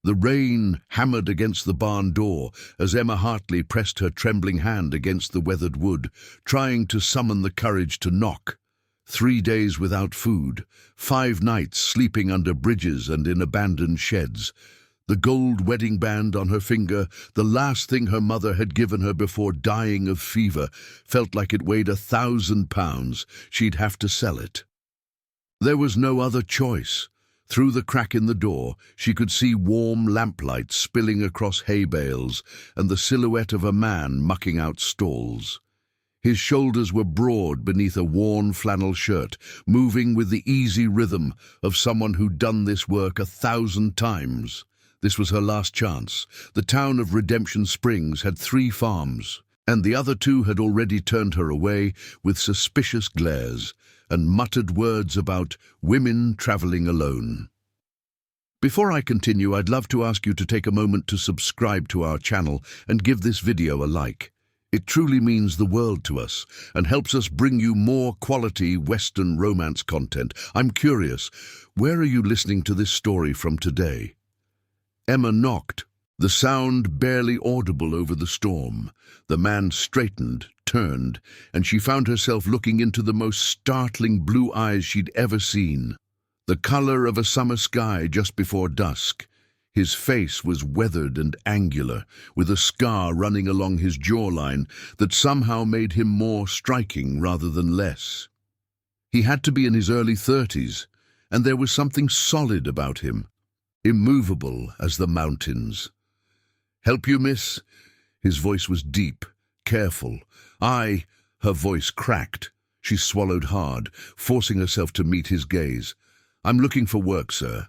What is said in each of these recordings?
The rain hammered against the barn door as Emma Hartley pressed her trembling hand against the weathered wood, trying to summon the courage to knock. 3 days without food, 5 nights sleeping under bridges and in abandoned sheds. The gold wedding band on her finger, the last thing her mother had given her before dying of fever, felt like it weighed 1,000 pounds. She'd have to sell it. There was no other choice. Through the crack in the door, she could see warm lamplight spilling across hay bales and the silhouette of a man mucking out stalls. His shoulders were broad beneath a worn flannel shirt, moving with the easy rhythm of someone who'd done this work 1,000 times. This was her last chance. The town of Redemption Springs had 3 farms, and the other 2 had already turned her away with suspicious glares and muttered words about women traveling alone. Before I continue, I'd love to ask you to take a moment to subscribe to our channel and give this video a like. It truly means the world to us and helps us bring you more quality Western romance content. I'm curious, where are you listening to this story from today? Emma knocked, the sound barely audible over the storm. The man straightened, turned, and she found herself looking into the most startling blue eyes she'd ever seen. The color of a summer sky just before dusk. His face was weathered and angular, with a scar running along his jawline that somehow made him more striking rather than less. He had to be in his early 30s, and there was something solid about him, immovable as the mountains. "Help you, miss?" His voice was deep, careful. Her voice cracked. She swallowed hard, forcing herself to meet his gaze. "I'm looking for work, sir.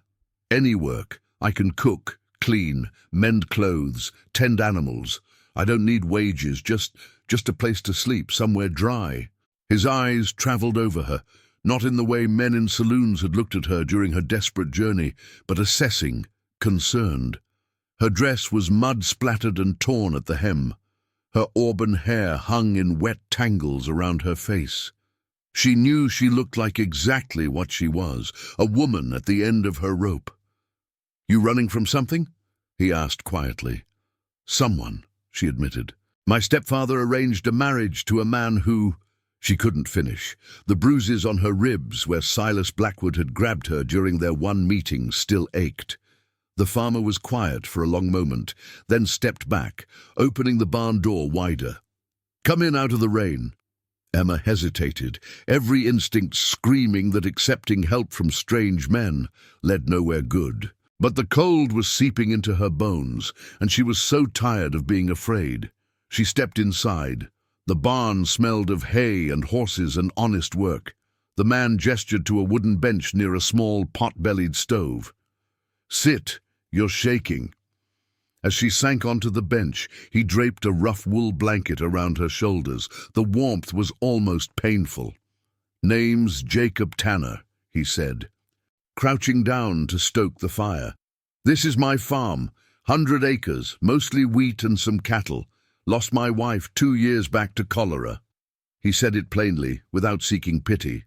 Any work. I can cook, clean, mend clothes, tend animals. I don't need wages, just a place to sleep, somewhere dry." His eyes traveled over her, not in the way men in saloons had looked at her during her desperate journey, but assessing, concerned. Her dress was mud-splattered and torn at the hem. Her auburn hair hung in wet tangles around her face. She knew she looked like exactly what she was, a woman at the end of her rope. "You running from something?" he asked quietly. "Someone," she admitted. "My stepfather arranged a marriage to a man who—" She couldn't finish. The bruises on her ribs where Silas Blackwood had grabbed her during their one meeting still ached. The farmer was quiet for a long moment, then stepped back, opening the barn door wider. "Come in out of the rain." Emma hesitated, every instinct screaming that accepting help from strange men led nowhere good. But the cold was seeping into her bones, and she was so tired of being afraid. She stepped inside. The barn smelled of hay and horses and honest work. The man gestured to a wooden bench near a small pot-bellied stove. "Sit, you're shaking." As she sank onto the bench, he draped a rough wool blanket around her shoulders. The warmth was almost painful. "Name's Jacob Tanner," he said, crouching down to stoke the fire. "This is my farm, 100 acres, mostly wheat and some cattle. Lost my wife 2 years back to cholera." He said it plainly, without seeking pity.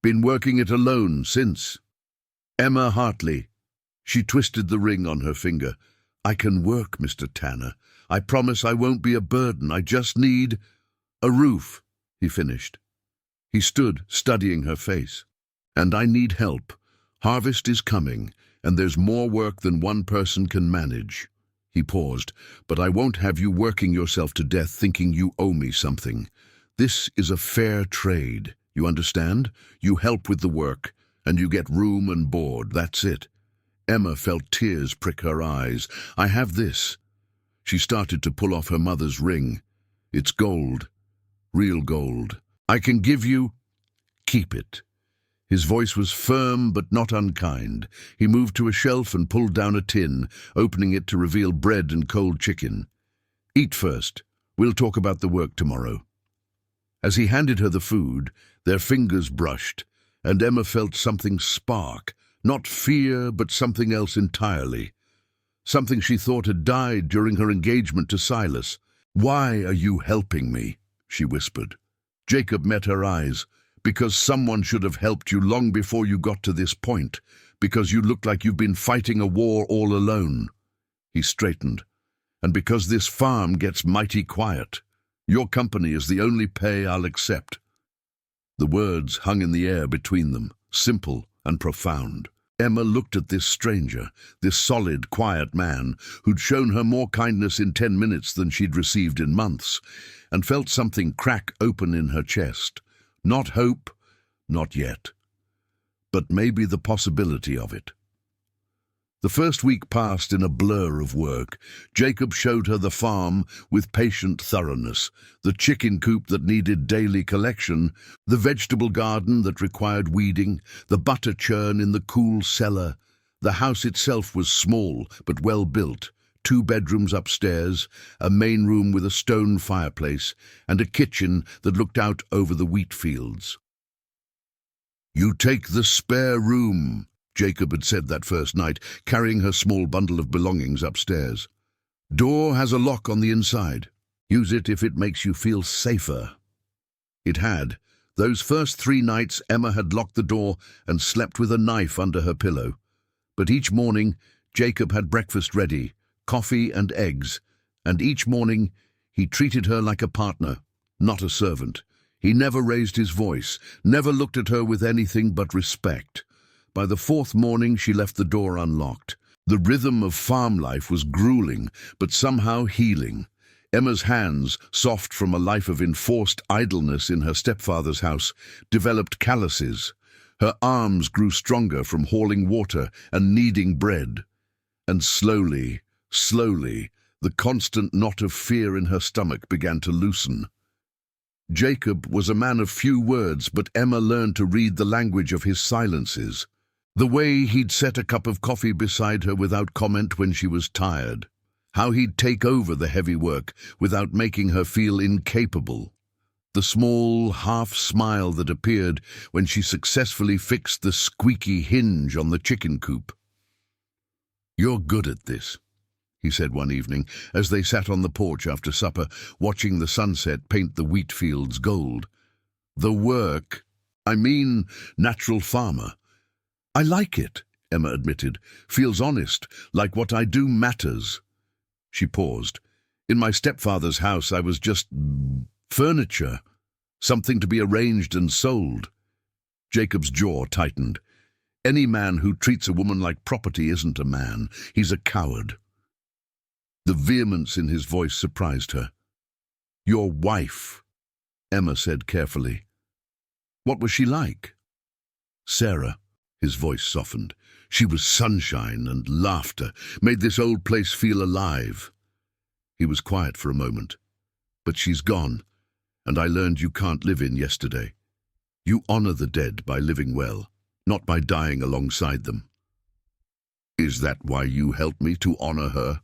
"Been working it alone since." "Emma Hartley." She twisted the ring on her finger. "I can work, Mr. Tanner. I promise I won't be a burden. I just need—" "A roof," he finished. He stood, studying her face. "And I need help. Harvest is coming, and there's more work than one person can manage." He paused. "But I won't have you working yourself to death thinking you owe me something. This is a fair trade, you understand? You help with the work, and you get room and board, that's it." Emma felt tears prick her eyes. "I have this." She started to pull off her mother's ring. "It's gold. Real gold. I can give you—" "Keep it." His voice was firm but not unkind. He moved to a shelf and pulled down a tin, opening it to reveal bread and cold chicken. "Eat first. We'll talk about the work tomorrow." As he handed her the food, their fingers brushed, and Emma felt something spark, not fear, but something else entirely. Something she thought had died during her engagement to Silas. "Why are you helping me?" she whispered. Jacob met her eyes. "Because someone should have helped you long before you got to this point. Because you look like you've been fighting a war all alone." He straightened. "And because this farm gets mighty quiet, your company is the only pay I'll accept." The words hung in the air between them, simple and profound. Emma looked at this stranger, this solid, quiet man who'd shown her more kindness in 10 minutes than she'd received in months, and felt something crack open in her chest. Not hope, not yet, but maybe the possibility of it. The first week passed in a blur of work. Jacob showed her the farm with patient thoroughness, the chicken coop that needed daily collection, the vegetable garden that required weeding, the butter churn in the cool cellar. The house itself was small but well built, 2 bedrooms upstairs, a main room with a stone fireplace, and a kitchen that looked out over the wheat fields. "You take the spare room," Jacob had said that first night, carrying her small bundle of belongings upstairs. "Door has a lock on the inside. Use it if it makes you feel safer." It had. Those first 3 nights Emma had locked the door and slept with a knife under her pillow. But each morning Jacob had breakfast ready, coffee and eggs, and each morning he treated her like a partner, not a servant. He never raised his voice, never looked at her with anything but respect. By the 4th morning she left the door unlocked. The rhythm of farm life was grueling, but somehow healing. Emma's hands, soft from a life of enforced idleness in her stepfather's house, developed calluses. Her arms grew stronger from hauling water and kneading bread. And slowly, the constant knot of fear in her stomach began to loosen. Jacob was a man of few words, but Emma learned to read the language of his silences. The way he'd set a cup of coffee beside her without comment when she was tired. How he'd take over the heavy work without making her feel incapable. The small half-smile that appeared when she successfully fixed the squeaky hinge on the chicken coop. "You're good at this," he said one evening, as they sat on the porch after supper, watching the sunset paint the wheat fields gold. "The work, I mean natural farmer. I like it," Emma admitted. "Feels honest, like what I do matters." She paused. "In my stepfather's house I was just furniture, something to be arranged and sold." Jacob's jaw tightened. Any man who treats a woman like property isn't a man. He's a coward. The vehemence in his voice surprised her. "Your wife," Emma said carefully. "What was she like?" "Sarah." His voice softened. "She was sunshine and laughter, made this old place feel alive." He was quiet for a moment. "But she's gone, and I learned you can't live in yesterday. You honor the dead by living well, not by dying alongside them." "Is that why you helped me to honor her?"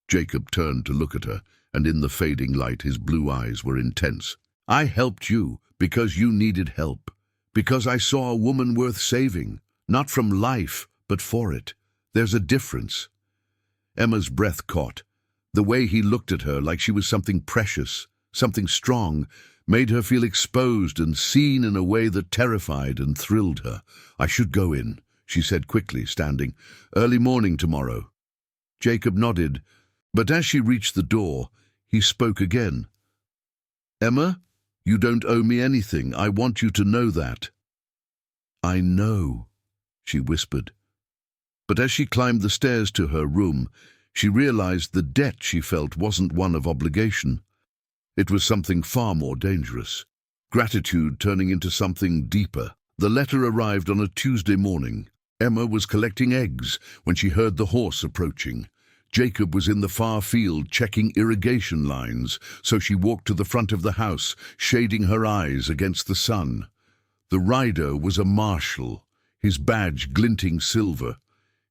Jacob turned to look at her, and in the fading light his blue eyes were intense. "I helped you because you needed help. Because I saw a woman worth saving, not from life, but for it. There's a difference." Emma's breath caught. The way he looked at her like she was something precious, something strong, made her feel exposed and seen in a way that terrified and thrilled her. "I should go in," she said quickly, standing. "Early morning tomorrow." Jacob nodded, but as she reached the door, he spoke again. "Emma? You don't owe me anything. I want you to know that." "I know," she whispered. But as she climbed the stairs to her room, she realized the debt she felt wasn't one of obligation. It was something far more dangerous. Gratitude turning into something deeper. The letter arrived on a Tuesday morning. Emma was collecting eggs when she heard the horse approaching. Jacob was in the far field checking irrigation lines, so she walked to the front of the house, shading her eyes against the sun. The rider was a marshal, his badge glinting silver.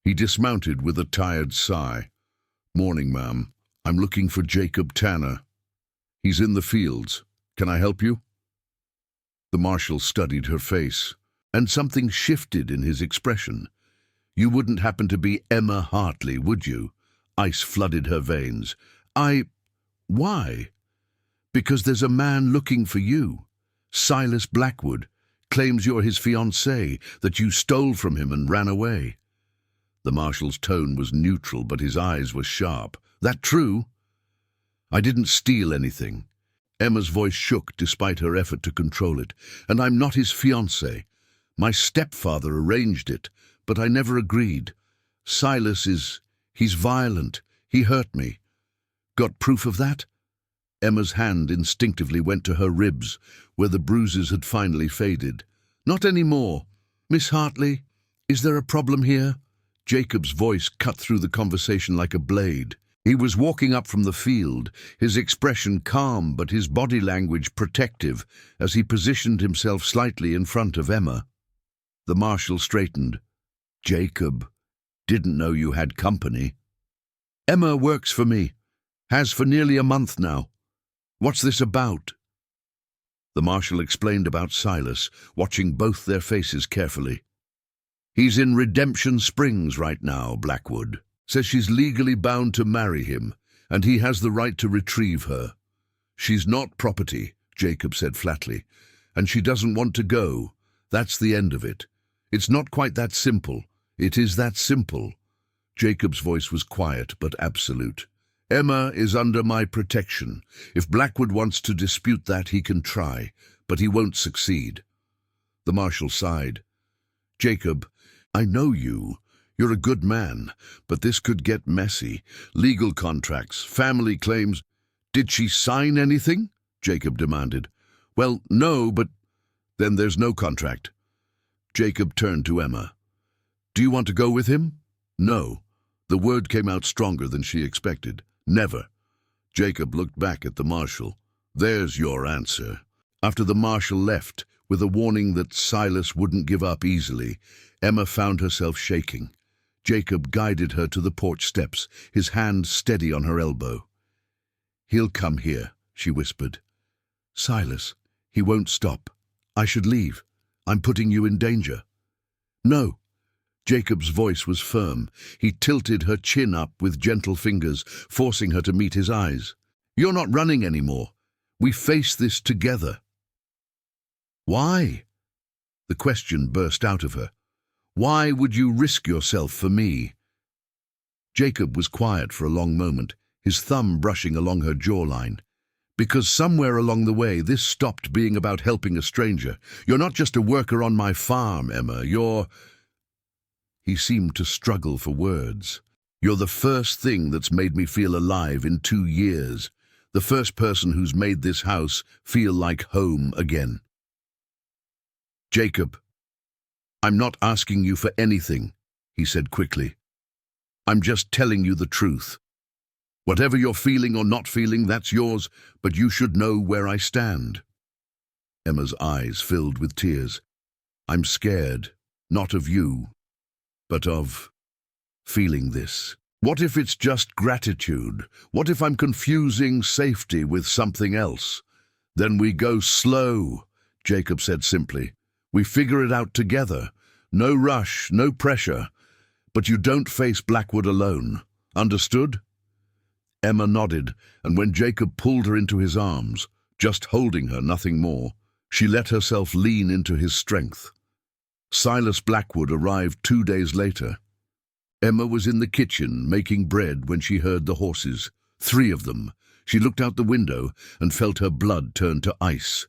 He dismounted with a tired sigh. "Morning, ma'am. I'm looking for Jacob Tanner. He's in the fields. Can I help you?" The marshal studied her face, and something shifted in his expression. "You wouldn't happen to be Emma Hartley, would you?" Ice flooded her veins. Why?" "Because there's a man looking for you. Silas Blackwood. Claims you're his fiancée, that you stole from him and ran away." The marshal's tone was neutral, but his eyes were sharp. That true? I didn't steal anything. Emma's voice shook despite her effort to control it. And I'm not his fiancée. My stepfather arranged it, but I never agreed. He's violent. He hurt me. Got proof of that? Emma's hand instinctively went to her ribs, where the bruises had finally faded. Not anymore. Miss Hartley, is there a problem here? Jacob's voice cut through the conversation like a blade. He was walking up from the field, his expression calm but his body language protective, as he positioned himself slightly in front of Emma. The marshal straightened. Jacob, didn't know you had company. Emma works for me. Has for nearly a month now. What's this about? The marshal explained about Silas, watching both their faces carefully. He's in Redemption Springs right now, Blackwood. Says she's legally bound to marry him, and he has the right to retrieve her. She's not property, Jacob said flatly, and she doesn't want to go. That's the end of it. It's not quite that simple. It is that simple. Jacob's voice was quiet but absolute. Emma is under my protection. If Blackwood wants to dispute that, he can try, but he won't succeed. The marshal sighed. Jacob, I know you. You're a good man, but this could get messy. Legal contracts, family claims. Did she sign anything? Jacob demanded. Well, no, but then there's no contract. Jacob turned to Emma. Do you want to go with him? No. The word came out stronger than she expected. Never. Jacob looked back at the marshal. There's your answer. After the marshal left, with a warning that Silas wouldn't give up easily, Emma found herself shaking. Jacob guided her to the porch steps, his hand steady on her elbow. He'll come here, she whispered. Silas, he won't stop. I should leave. I'm putting you in danger. No. Jacob's voice was firm. He tilted her chin up with gentle fingers, forcing her to meet his eyes. You're not running anymore. We face this together. Why? The question burst out of her. Why would you risk yourself for me? Jacob was quiet for a long moment, his thumb brushing along her jawline. Because somewhere along the way, this stopped being about helping a stranger. You're not just a worker on my farm, Emma. He seemed to struggle for words. You're the first thing that's made me feel alive in 2 years. The first person who's made this house feel like home again. Jacob, I'm not asking you for anything, he said quickly. I'm just telling you the truth. Whatever you're feeling or not feeling, that's yours, but you should know where I stand. Emma's eyes filled with tears. I'm scared, not of you, but of feeling this. What if it's just gratitude? What if I'm confusing safety with something else? Then we go slow, Jacob said simply. We figure it out together. No rush, no pressure. But you don't face Blackwood alone. Understood? Emma nodded, and when Jacob pulled her into his arms, just holding her, nothing more, she let herself lean into his strength. Silas Blackwood arrived 2 days later. Emma was in the kitchen making bread when she heard the horses, 3 of them. She looked out the window and felt her blood turn to ice.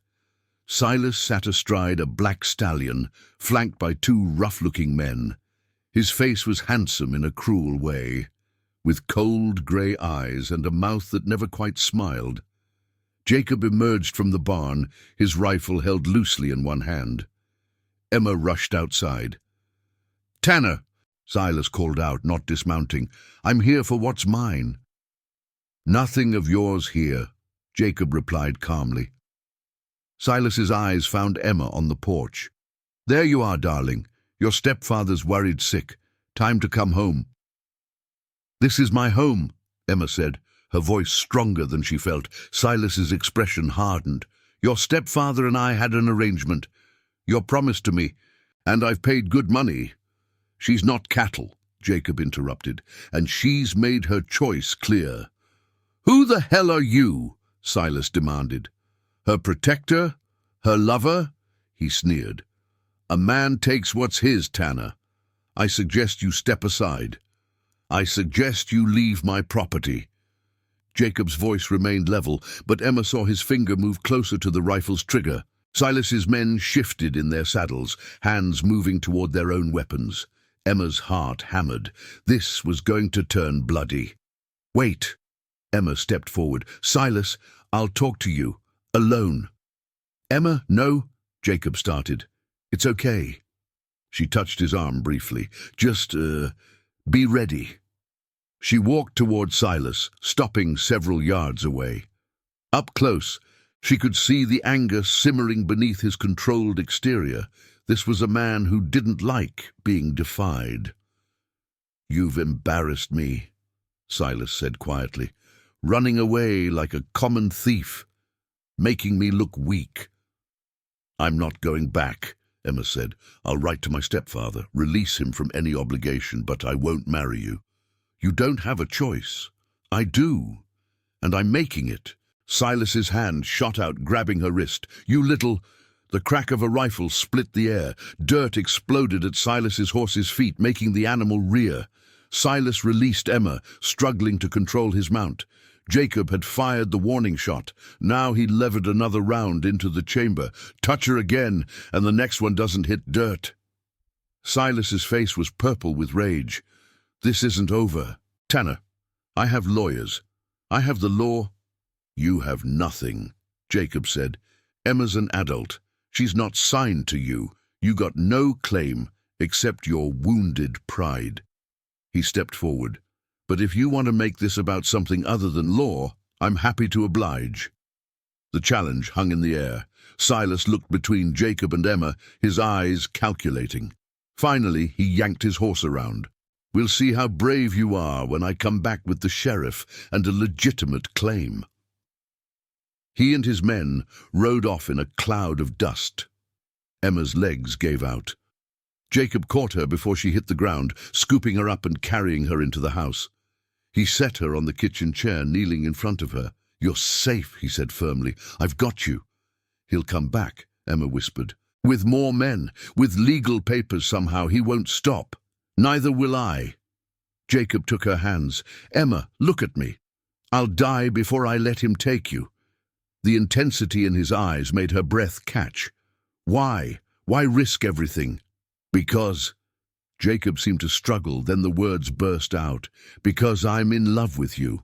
Silas sat astride a black stallion, flanked by 2 rough-looking men. His face was handsome in a cruel way, with cold grey eyes and a mouth that never quite smiled. Jacob emerged from the barn, his rifle held loosely in one hand. Emma rushed outside. Tanner, Silas called out, not dismounting. I'm here for what's mine. Nothing of yours here, Jacob replied calmly. Silas's eyes found Emma on the porch. There you are, darling. Your stepfather's worried sick. Time to come home. This is my home, Emma said, her voice stronger than she felt. Silas's expression hardened. Your stepfather and I had an arrangement. You're promised to me, and I've paid good money. She's not cattle, Jacob interrupted, and she's made her choice clear. Who the hell are you? Silas demanded. Her protector? Her lover? He sneered. A man takes what's his, Tanner. I suggest you step aside. I suggest you leave my property." Jacob's voice remained level, but Emma saw his finger move closer to the rifle's trigger. Silas's men shifted in their saddles, hands moving toward their own weapons. Emma's heart hammered. This was going to turn bloody. "Wait." Emma stepped forward. "Silas, I'll talk to you. Alone." "Emma, no," Jacob started. "It's okay." She touched his arm briefly. "Just, be ready." She walked toward Silas, stopping several yards away. Up close, she could see the anger simmering beneath his controlled exterior. This was a man who didn't like being defied. "You've embarrassed me," Silas said quietly, "running away like a common thief, making me look weak." "I'm not going back," Emma said. "I'll write to my stepfather, release him from any obligation, but I won't marry you." "You don't have a choice." "I do, and I'm making it." Silas's hand shot out, grabbing her wrist. "You little—" The crack of a rifle split the air. Dirt exploded at Silas's horse's feet, making the animal rear. Silas released Emma, struggling to control his mount. Jacob had fired the warning shot. Now he levered another round into the chamber. Touch her again, and the next one doesn't hit dirt. Silas's face was purple with rage. "This isn't over. Tanner, I have lawyers. I have the law." "You have nothing," Jacob said. "Emma's an adult. She's not signed to you. You got no claim except your wounded pride." He stepped forward. "But if you want to make this about something other than law, I'm happy to oblige." The challenge hung in the air. Silas looked between Jacob and Emma, his eyes calculating. Finally, he yanked his horse around. "We'll see how brave you are when I come back with the sheriff and a legitimate claim." He and his men rode off in a cloud of dust. Emma's legs gave out. Jacob caught her before she hit the ground, scooping her up and carrying her into the house. He set her on the kitchen chair, kneeling in front of her. "You're safe," he said firmly. "I've got you." "He'll come back," Emma whispered. "With more men, with legal papers somehow. He won't stop." "Neither will I." Jacob took her hands. "Emma, look at me. I'll die before I let him take you." The intensity in his eyes made her breath catch. "Why? Why risk everything?" "Because—" Jacob seemed to struggle, then the words burst out. "Because I'm in love with you.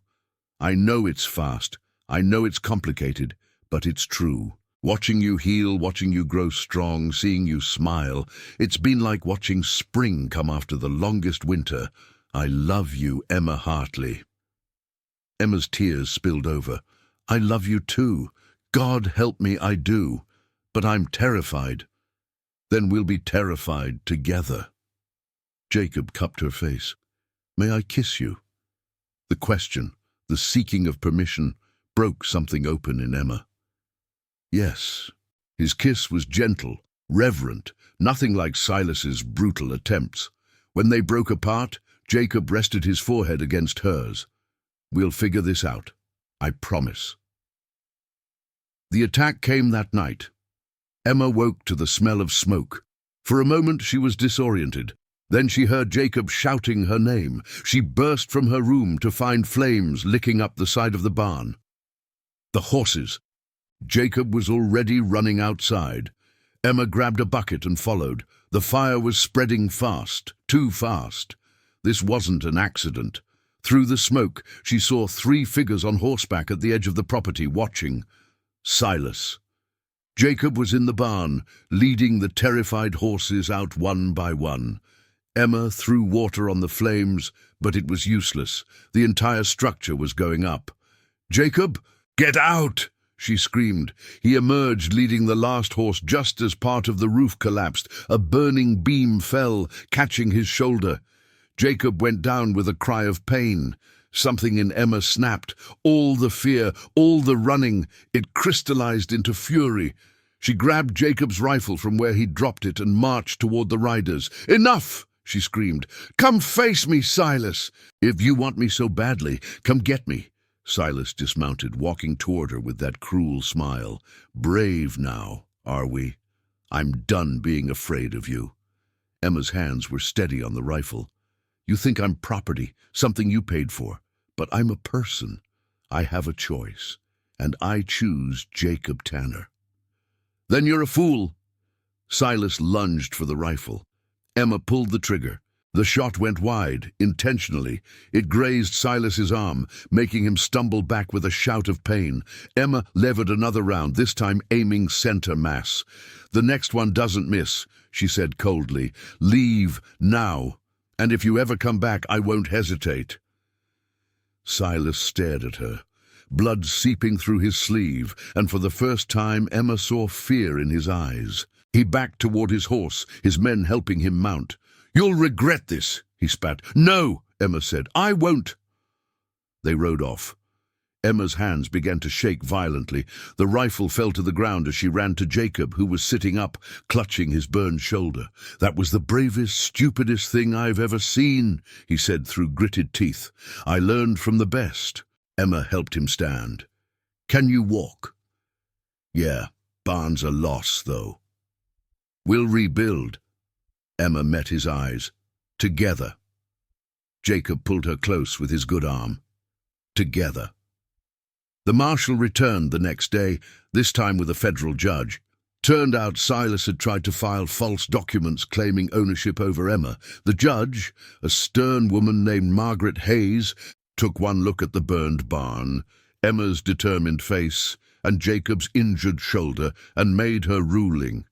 I know it's fast. I know it's complicated, but it's true. Watching you heal, watching you grow strong, seeing you smile, it's been like watching spring come after the longest winter. I love you, Emma Hartley." Emma's tears spilled over. "I love you too. God help me, I do. But I'm terrified." "Then we'll be terrified together." Jacob cupped her face. "May I kiss you?" The question, the seeking of permission, broke something open in Emma. "Yes." His kiss was gentle, reverent, nothing like Silas's brutal attempts. When they broke apart, Jacob rested his forehead against hers. "We'll figure this out. I promise." The attack came that night. Emma woke to the smell of smoke. For a moment she was disoriented. Then she heard Jacob shouting her name. She burst from her room to find flames licking up the side of the barn. The horses! Jacob was already running outside. Emma grabbed a bucket and followed. The fire was spreading fast, too fast. This wasn't an accident. Through the smoke, she saw 3 figures on horseback at the edge of the property, watching. Silas. Jacob was in the barn, leading the terrified horses out one by one. Emma threw water on the flames, but it was useless. The entire structure was going up. "Jacob, get out!" she screamed. He emerged, leading the last horse just as part of the roof collapsed. A burning beam fell, catching his shoulder. Jacob went down with a cry of pain. Something in Emma snapped. All the fear, all the running, it crystallized into fury. She grabbed Jacob's rifle from where he'd dropped it and marched toward the riders. "Enough!" she screamed. "Come face me, Silas! If you want me so badly, come get me." Silas dismounted, walking toward her with that cruel smile. "Brave now, are we? I'm done being afraid of you." Emma's hands were steady on the rifle. You think I'm property, something you paid for, but I'm a person. I have a choice, and I choose Jacob Tanner. Then you're a fool. Silas lunged for the rifle. Emma pulled the trigger. The shot went wide, intentionally. It grazed Silas's arm, making him stumble back with a shout of pain. Emma levered another round, this time aiming center mass. The next one doesn't miss, she said coldly. Leave, now, and if you ever come back, I won't hesitate. Silas stared at her, blood seeping through his sleeve, and for the first time Emma saw fear in his eyes. He backed toward his horse, his men helping him mount. You'll regret this, he spat. No, Emma said. I won't. They rode off. Emma's hands began to shake violently. The rifle fell to the ground as she ran to Jacob, who was sitting up, clutching his burned shoulder. That was the bravest, stupidest thing I've ever seen, he said through gritted teeth. I learned from the best. Emma helped him stand. Can you walk? Yeah, barn's a loss, though. We'll rebuild. Emma met his eyes. Together. Jacob pulled her close with his good arm. Together. The marshal returned the next day, this time with a federal judge. Turned out Silas had tried to file false documents claiming ownership over Emma. The judge, a stern woman named Margaret Hayes, took one look at the burned barn, Emma's determined face, and Jacob's injured shoulder, and made her ruling.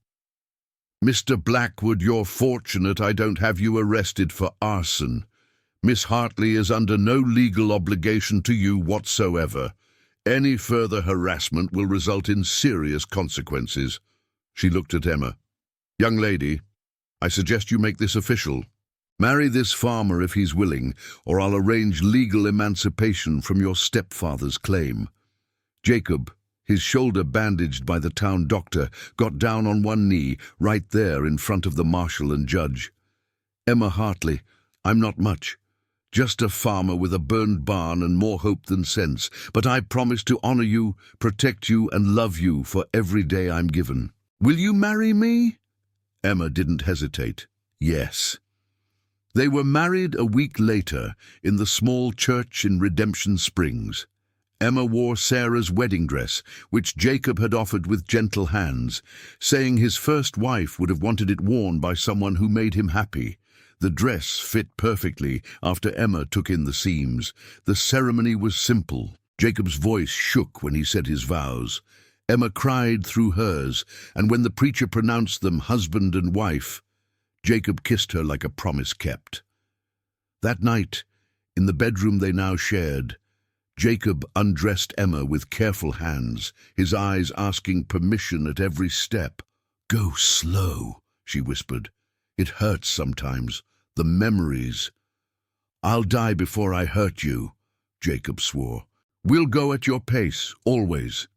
Mr. Blackwood, you're fortunate I don't have you arrested for arson. Miss Hartley is under no legal obligation to you whatsoever. Any further harassment will result in serious consequences. She looked at Emma. Young lady, I suggest you make this official. Marry this farmer if he's willing, or I'll arrange legal emancipation from your stepfather's claim. Jacob, his shoulder bandaged by the town doctor, got down on one knee, right there in front of the marshal and judge. Emma Hartley, I'm not much. Just a farmer with a burned barn and more hope than sense, but I promise to honor you, protect you, and love you for every day I'm given. Will you marry me? Emma didn't hesitate. Yes. They were married a week later in the small church in Redemption Springs. Emma wore Sarah's wedding dress, which Jacob had offered with gentle hands, saying his first wife would have wanted it worn by someone who made him happy. The dress fit perfectly after Emma took in the seams. The ceremony was simple. Jacob's voice shook when he said his vows. Emma cried through hers, and when the preacher pronounced them husband and wife, Jacob kissed her like a promise kept. That night, in the bedroom they now shared, Jacob undressed Emma with careful hands, his eyes asking permission at every step. Go slow, she whispered. It hurts sometimes, the memories. I'll die before I hurt you, Jacob swore. We'll go at your pace, always.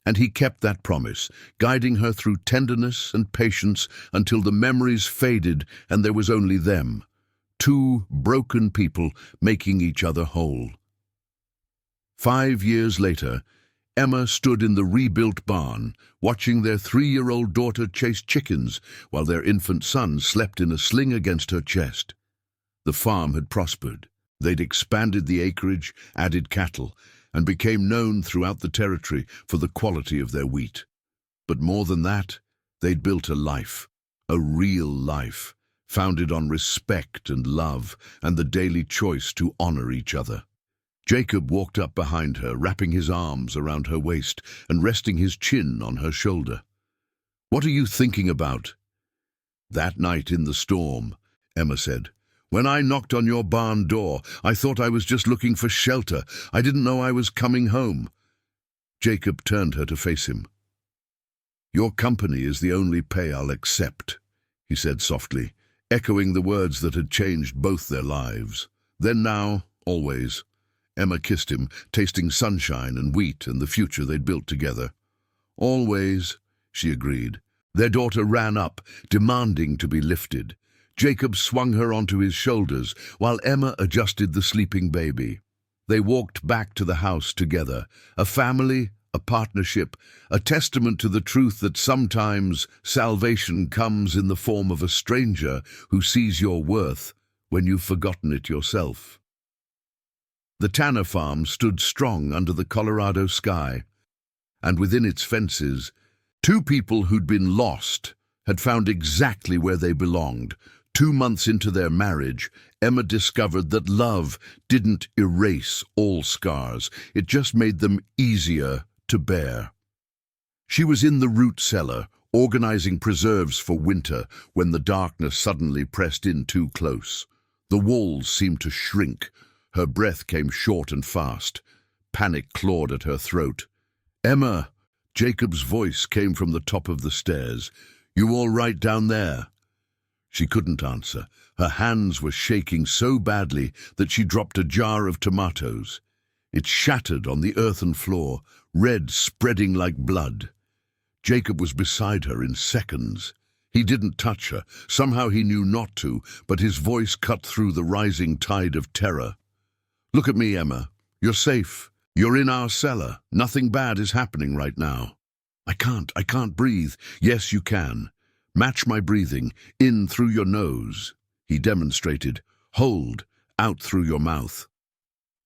And he kept that promise, guiding her through tenderness and patience until the memories faded and there was only them, two broken people making each other whole. 5 years later, Emma stood in the rebuilt barn, watching their 3-year-old daughter chase chickens while their infant son slept in a sling against her chest. The farm had prospered. They'd expanded the acreage, added cattle, and became known throughout the territory for the quality of their wheat. But more than that, they'd built a life, a real life, founded on respect and love and the daily choice to honor each other. Jacob walked up behind her, wrapping his arms around her waist and resting his chin on her shoulder. What are you thinking about? That night in the storm, Emma said. When I knocked on your barn door, I thought I was just looking for shelter. I didn't know I was coming home. Jacob turned her to face him. Your company is the only pay I'll accept, he said softly, echoing the words that had changed both their lives. Then now, always. Emma kissed him, tasting sunshine and wheat and the future they'd built together. Always, she agreed. Their daughter ran up, demanding to be lifted. Jacob swung her onto his shoulders, while Emma adjusted the sleeping baby. They walked back to the house together, a family, a partnership, a testament to the truth that sometimes salvation comes in the form of a stranger who sees your worth when you've forgotten it yourself. The Tanner farm stood strong under the Colorado sky, and within its fences, two people who'd been lost had found exactly where they belonged. 2 months into their marriage, Emma discovered that love didn't erase all scars, it just made them easier to bear. She was in the root cellar, organizing preserves for winter, when the darkness suddenly pressed in too close. The walls seemed to shrink. Her breath came short and fast. Panic clawed at her throat. "Emma!" Jacob's voice came from the top of the stairs. "You all right down there?" She couldn't answer. Her hands were shaking so badly that she dropped a jar of tomatoes. It shattered on the earthen floor, red spreading like blood. Jacob was beside her in seconds. He didn't touch her. Somehow he knew not to, but his voice cut through the rising tide of terror. "Look at me, Emma. You're safe. You're in our cellar. Nothing bad is happening right now." I can't breathe." "Yes, you can. Match my breathing, in through your nose," he demonstrated. "Hold, out through your mouth."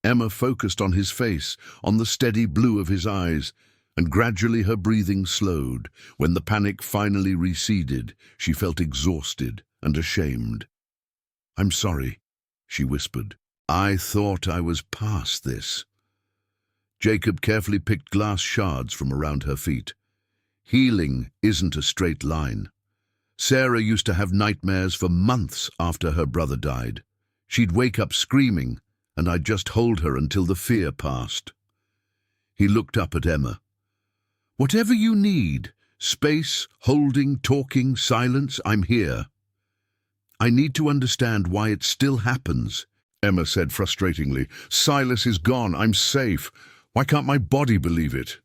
Emma focused on his face, on the steady blue of his eyes, and gradually her breathing slowed. When the panic finally receded, she felt exhausted and ashamed. "I'm sorry," she whispered. "I thought I was past this." Jacob carefully picked glass shards from around her feet. "Healing isn't a straight line. Sarah used to have nightmares for months after her brother died. She'd wake up screaming, and I'd just hold her until the fear passed." He looked up at Emma. "Whatever you need, space, holding, talking, silence, I'm here." "I need to understand why it still happens," Emma said frustratingly. "Silas is gone. I'm safe. Why can't my body believe it?"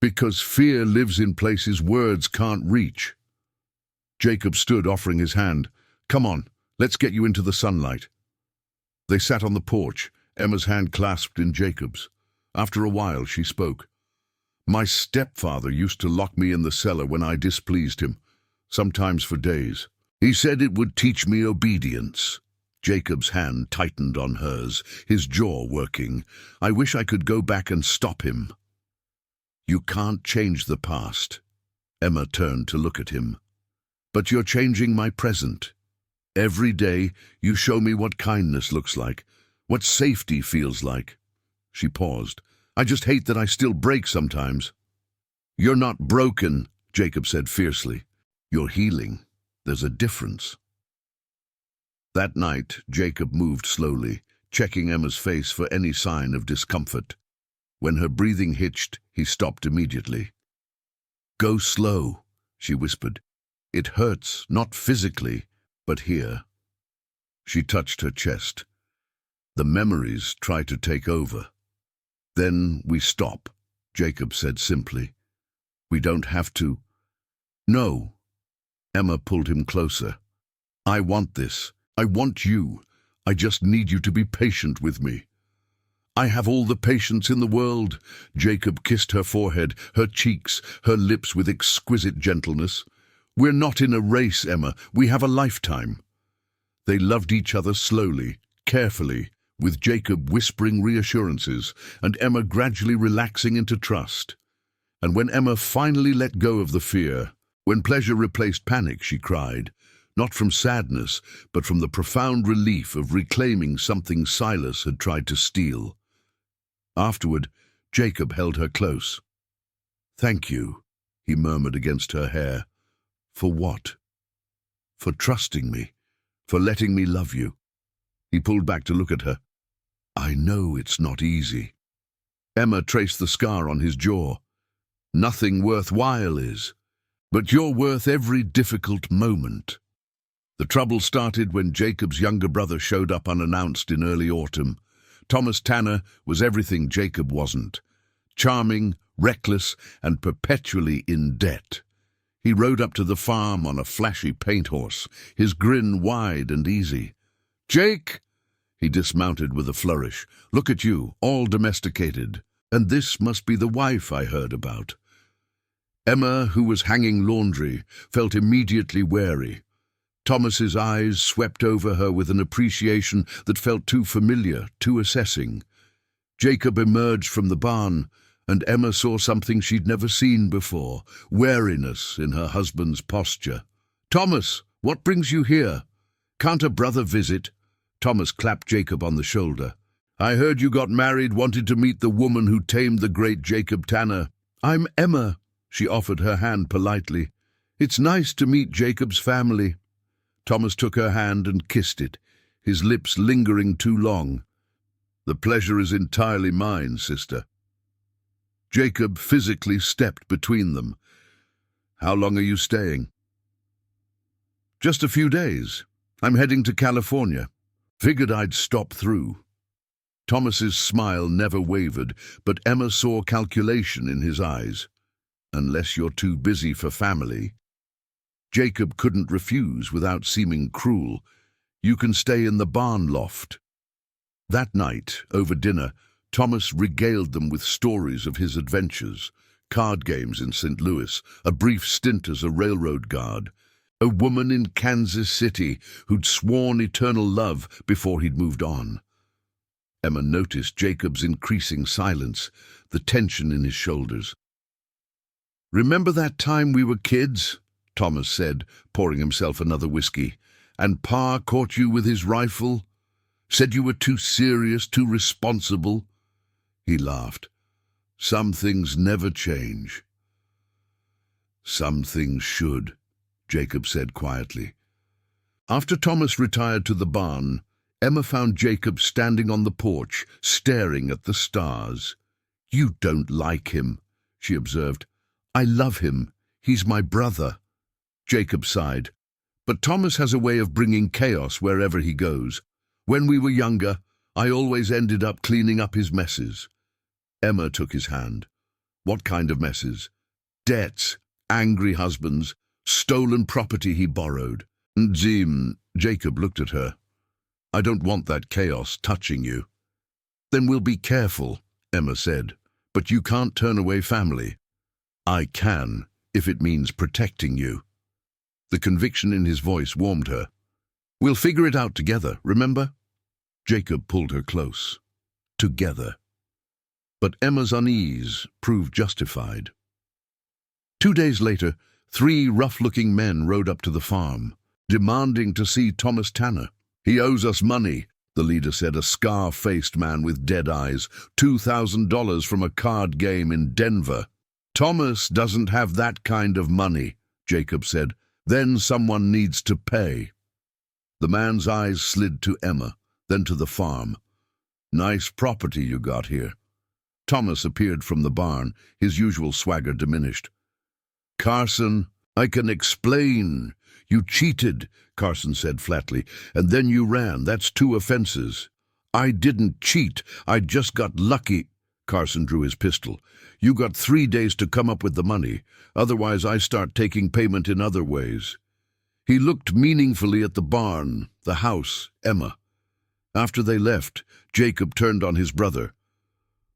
"Because fear lives in places words can't reach." Jacob stood, offering his hand. "Come on, let's get you into the sunlight." They sat on the porch, Emma's hand clasped in Jacob's. After a while, she spoke. "My stepfather used to lock me in the cellar when I displeased him, sometimes for days. He said it would teach me obedience." Jacob's hand tightened on hers, his jaw working. "I wish I could go back and stop him." "You can't change the past." Emma turned to look at him. "But you're changing my present. Every day you show me what kindness looks like, what safety feels like." She paused. "I just hate that I still break sometimes." "You're not broken," Jacob said fiercely. "You're healing. There's a difference." That night, Jacob moved slowly, checking Emma's face for any sign of discomfort. When her breathing hitched, he stopped immediately. "Go slow," she whispered. "It hurts, not physically, but here." She touched her chest. "The memories try to take over." "Then we stop," Jacob said simply. "We don't have to." "No." Emma pulled him closer. "I want this. I want you. I just need you to be patient with me." "I have all the patience in the world." Jacob kissed her forehead, her cheeks, her lips with exquisite gentleness. "We're not in a race, Emma. We have a lifetime." They loved each other slowly, carefully, with Jacob whispering reassurances and Emma gradually relaxing into trust. And when Emma finally let go of the fear, when pleasure replaced panic, she cried, not from sadness, but from the profound relief of reclaiming something Silas had tried to steal. Afterward, Jacob held her close. "Thank you," he murmured against her hair. "For what?" "For trusting me, for letting me love you." He pulled back to look at her. "I know it's not easy." Emma traced the scar on his jaw. "Nothing worthwhile is, but you're worth every difficult moment." The trouble started when Jacob's younger brother showed up unannounced in early autumn. Thomas Tanner was everything Jacob wasn't. Charming, reckless, and perpetually in debt. He rode up to the farm on a flashy paint horse, his grin wide and easy. "Jake!" He dismounted with a flourish. "Look at you, all domesticated. And this must be the wife I heard about. Emma, who was hanging laundry, felt immediately wary. Thomas's eyes swept over her with an appreciation that felt too familiar, too assessing. Jacob emerged from the barn, and Emma saw something she'd never seen before, wariness in her husband's posture. "Thomas, what brings you here? Can't a brother visit?" Thomas clapped Jacob on the shoulder. "I heard you got married, wanted to meet the woman who tamed the great Jacob Tanner." "I'm Emma," she offered her hand politely. "It's nice to meet Jacob's family." Thomas took her hand and kissed it, his lips lingering too long. "The pleasure is entirely mine, sister." Jacob physically stepped between them. "How long are you staying?" "Just a few days. I'm heading to California. Figured I'd stop through." Thomas's smile never wavered, but Emma saw calculation in his eyes. "Unless you're too busy for family." Jacob couldn't refuse without seeming cruel. "You can stay in the barn loft." That night, over dinner, Thomas regaled them with stories of his adventures, card games in St. Louis, a brief stint as a railroad guard, a woman in Kansas City who'd sworn eternal love before he'd moved on. Emma noticed Jacob's increasing silence, the tension in his shoulders. "Remember that time we were kids?" Thomas said, pouring himself another whiskey. "And Pa caught you with his rifle? Said you were too serious, too responsible?" He laughed. "Some things never change." "Some things should," Jacob said quietly. After Thomas retired to the barn, Emma found Jacob standing on the porch, staring at the stars. "You don't like him," she observed. "I love him. He's my brother." Jacob sighed. "But Thomas has a way of bringing chaos wherever he goes. When we were younger, I always ended up cleaning up his messes." Emma took his hand. "What kind of messes?" "Debts, angry husbands, stolen property he borrowed." Jacob looked at her. "I don't want that chaos touching you." "Then we'll be careful," Emma said. "But you can't turn away family." "I can, if it means protecting you." The conviction in his voice warmed her. "We'll figure it out together, remember?" Jacob pulled her close. Together. But Emma's unease proved justified. 2 days later, 3 rough-looking men rode up to the farm, demanding to see Thomas Tanner. "He owes us money," the leader said, a scar-faced man with dead eyes, $2,000 from a card game in Denver. "Thomas doesn't have that kind of money," Jacob said. "Then someone needs to pay." The man's eyes slid to Emma, then to the farm. "Nice property you got here." Thomas appeared from the barn, his usual swagger diminished. "Carson, I can explain. You cheated," Carson said flatly, "and then you ran. That's 2 offenses." "I didn't cheat. I just got lucky." Carson drew his pistol. "You got 3 days to come up with the money. Otherwise, I start taking payment in other ways." He looked meaningfully at the barn, the house, Emma. After they left, Jacob turned on his brother.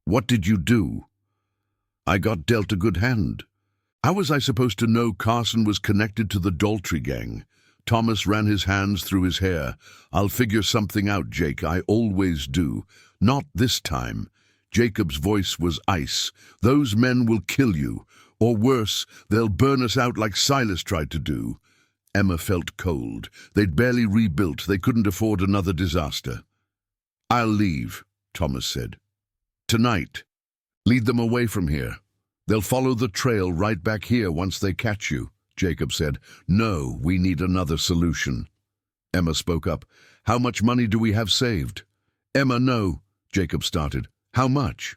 "What did you do?" "I got dealt a good hand." "How was I supposed to know Carson was connected to the Daltrey gang?" Thomas ran his hands through his hair. "I'll figure something out, Jake. I always do. Not this time." Jacob's voice was ice. "Those men will kill you. Or worse, they'll burn us out like Silas tried to do." Emma felt cold. They'd barely rebuilt. They couldn't afford another disaster. "I'll leave," Thomas said. "Tonight. Lead them away from here. They'll follow the trail right back here once they catch you," Jacob said. "No, we need another solution." Emma spoke up. "How much money do we have saved?" "Emma, no," Jacob started. "How much?"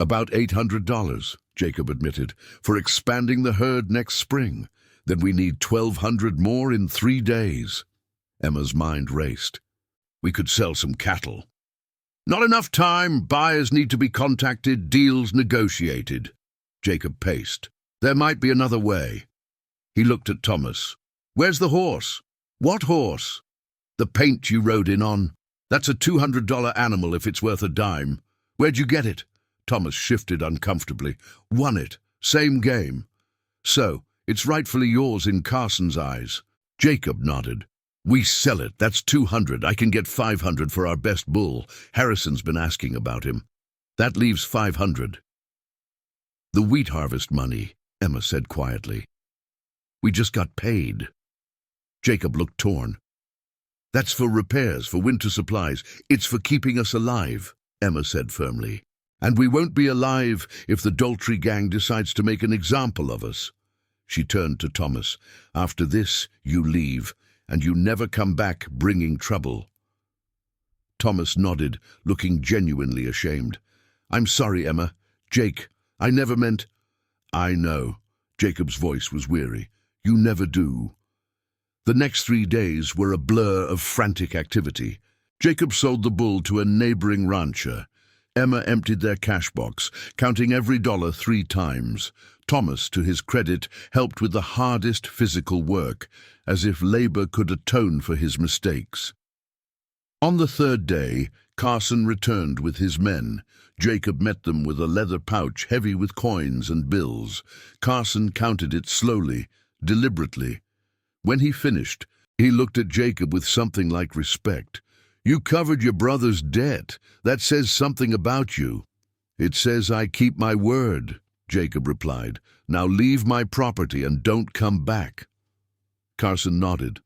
"About $800, Jacob admitted, "for expanding the herd next spring. Then we need 1,200 more in 3 days. Emma's mind raced. "We could sell some cattle." "Not enough time. Buyers need to be contacted, deals negotiated." Jacob paced. "There might be another way." He looked at Thomas. "Where's the horse?" "What horse?" "The paint you rode in on. That's a $200 animal if it's worth a dime." "Where'd you get it?" Thomas shifted uncomfortably. Won it. Same game. So, it's rightfully yours in Carson's eyes. Jacob nodded. We sell it. That's 200. I can get 500 for our best bull. Harrison's been asking about him. That leaves 500. The wheat harvest money, Emma said quietly. We just got paid. Jacob looked torn. That's for repairs, for winter supplies. It's for keeping us alive, Emma said firmly. And we won't be alive if the Daltrey gang decides to make an example of us. She turned to Thomas. After this, you leave, and you never come back bringing trouble. Thomas nodded, looking genuinely ashamed. I'm sorry, Emma. Jake, I never meant... I know. Jacob's voice was weary. You never do. The next 3 days were a blur of frantic activity. Jacob sold the bull to a neighboring rancher. Emma emptied their cash box, counting every dollar 3 times. Thomas, to his credit, helped with the hardest physical work, as if labor could atone for his mistakes. On the 3rd day, Carson returned with his men. Jacob met them with a leather pouch heavy with coins and bills. Carson counted it slowly, deliberately. When he finished, he looked at Jacob with something like respect. You covered your brother's debt. That says something about you. It says I keep my word, Jacob replied. Now leave my property and don't come back. Carson nodded.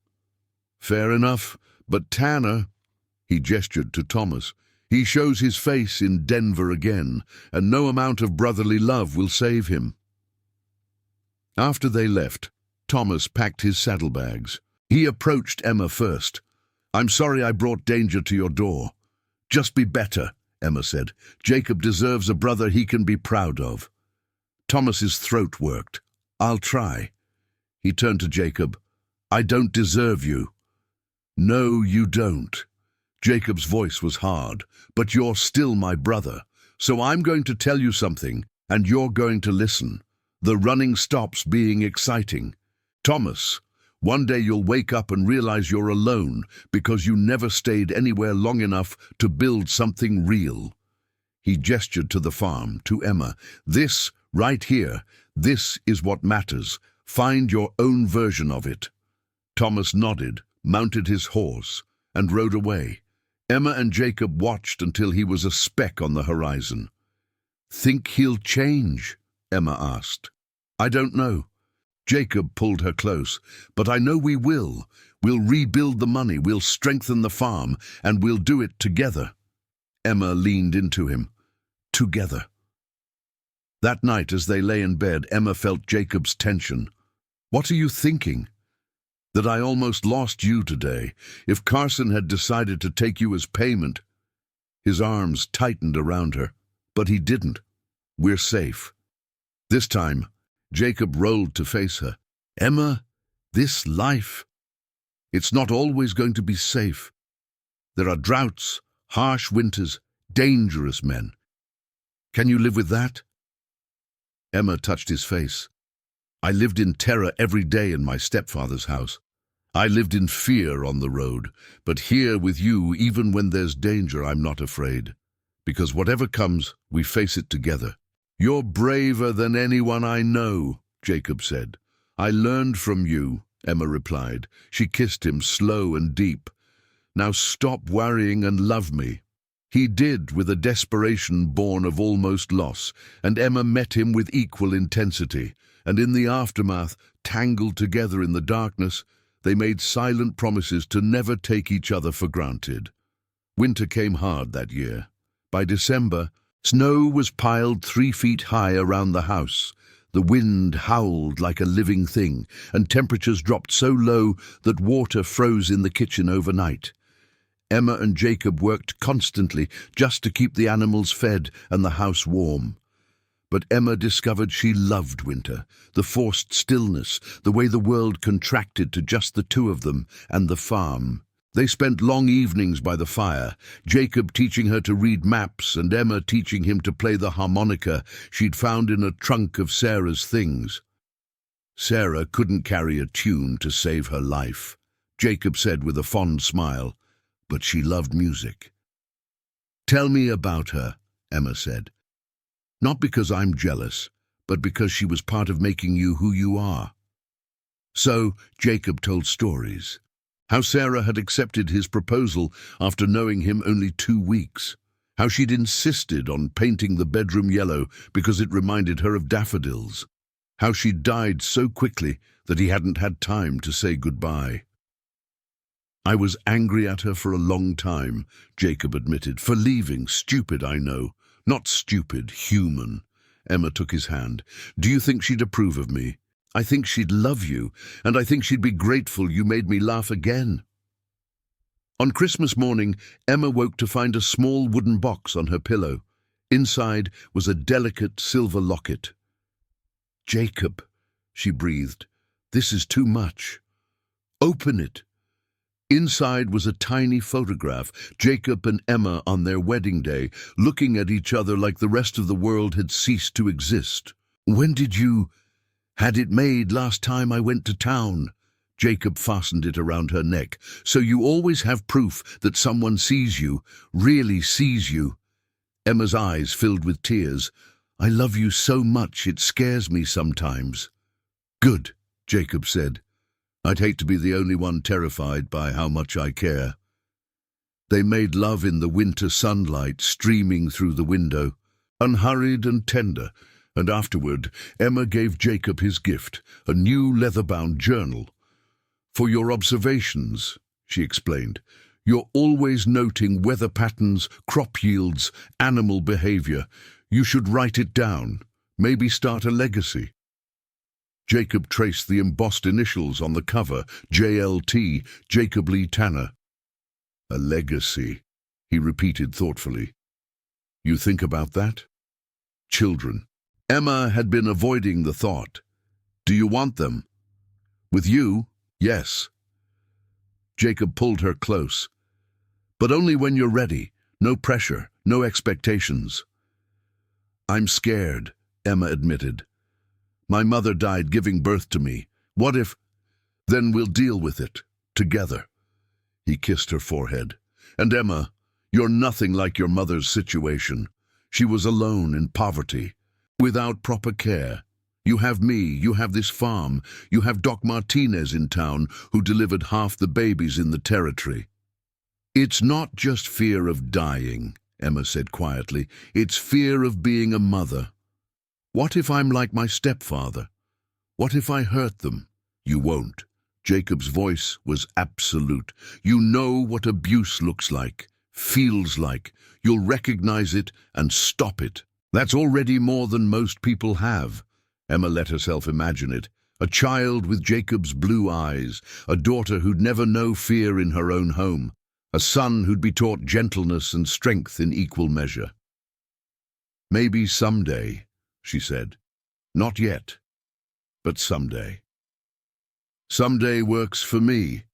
Fair enough, but Tanner... He gestured to Thomas. He shows his face in Denver again, and no amount of brotherly love will save him. After they left, Thomas packed his saddlebags. He approached Emma first. I'm sorry I brought danger to your door. Just be better, Emma said. Jacob deserves a brother he can be proud of. Thomas's throat worked. I'll try. He turned to Jacob. I don't deserve you. No, you don't. Jacob's voice was hard. But you're still my brother. So I'm going to tell you something, and you're going to listen. The running stops being exciting. Thomas, one day you'll wake up and realize you're alone because you never stayed anywhere long enough to build something real. He gestured to the farm, to Emma. This, right here, this is what matters. Find your own version of it. Thomas nodded, mounted his horse, and rode away. Emma and Jacob watched until he was a speck on the horizon. Think he'll change? Emma asked. I don't know. Jacob pulled her close. But I know we will. We'll rebuild the money, we'll strengthen the farm, and we'll do it together. Emma leaned into him. Together. That night, as they lay in bed, Emma felt Jacob's tension. What are you thinking? That I almost lost you today. If Carson had decided to take you as payment... His arms tightened around her. But he didn't. We're safe. This time, Jacob rolled to face her. Emma, this life... It's not always going to be safe. There are droughts, harsh winters, dangerous men. Can you live with that? Emma touched his face. I lived in terror every day in my stepfather's house. I lived in fear on the road, but here with you, even when there's danger, I'm not afraid. Because whatever comes, we face it together. You're braver than anyone I know, Jacob said. I learned from you, Emma replied. She kissed him slow and deep. Now stop worrying and love me. He did, with a desperation born of almost loss, and Emma met him with equal intensity. And in the aftermath, tangled together in the darkness, they made silent promises to never take each other for granted. Winter came hard that year. By December, snow was piled 3 feet high around the house. The wind howled like a living thing, and temperatures dropped so low that water froze in the kitchen overnight. Emma and Jacob worked constantly just to keep the animals fed and the house warm. But Emma discovered she loved winter, the forced stillness, the way the world contracted to just the two of them and the farm. They spent long evenings by the fire, Jacob teaching her to read maps and Emma teaching him to play the harmonica she'd found in a trunk of Sarah's things. Sarah couldn't carry a tune to save her life, Jacob said with a fond smile, but she loved music. Tell me about her, Emma said. Not because I'm jealous, but because she was part of making you who you are. So Jacob told stories. How Sarah had accepted his proposal after knowing him only 2 weeks. How she'd insisted on painting the bedroom yellow because it reminded her of daffodils. How she'd died so quickly that he hadn't had time to say goodbye. I was angry at her for a long time, Jacob admitted, for leaving. Stupid, I know. Not stupid, human. Emma took his hand. Do you think she'd approve of me? I think she'd love you, and I think she'd be grateful you made me laugh again. On Christmas morning, Emma woke to find a small wooden box on her pillow. Inside was a delicate silver locket. Jacob, she breathed, this is too much. Open it. Inside was a tiny photograph, Jacob and Emma on their wedding day, looking at each other like the rest of the world had ceased to exist. When did you... Had it made last time I went to town. Jacob fastened it around her neck. So you always have proof that someone sees you, really sees you. Emma's eyes filled with tears. I love you so much it scares me sometimes. Good, Jacob said. I'd hate to be the only one terrified by how much I care. They made love in the winter sunlight streaming through the window, unhurried and tender, and afterward Emma gave Jacob his gift, a new leather-bound journal. For your observations, she explained. You're always noting weather patterns, crop yields, animal behavior. You should write it down, maybe start a legacy. Jacob traced the embossed initials on the cover, JLT, Jacob Lee Tanner. A legacy, he repeated thoughtfully. You think about that? Children. Emma had been avoiding the thought. Do you want them? With you, yes. Jacob pulled her close. But only when you're ready. No pressure, no expectations. I'm scared, Emma admitted. My mother died giving birth to me. What if... Then we'll deal with it, together. He kissed her forehead. And Emma, you're nothing like your mother's situation. She was alone in poverty, without proper care. You have me, you have this farm, you have Doc Martinez in town, who delivered half the babies in the territory. It's not just fear of dying, Emma said quietly. It's fear of being a mother. What if I'm like my stepfather? What if I hurt them? You won't. Jacob's voice was absolute. You know what abuse looks like, feels like. You'll recognize it and stop it. That's already more than most people have. Emma let herself imagine it. A child with Jacob's blue eyes, a daughter who'd never know fear in her own home, a son who'd be taught gentleness and strength in equal measure. Maybe someday, she said. Not yet, but someday. Someday works for me,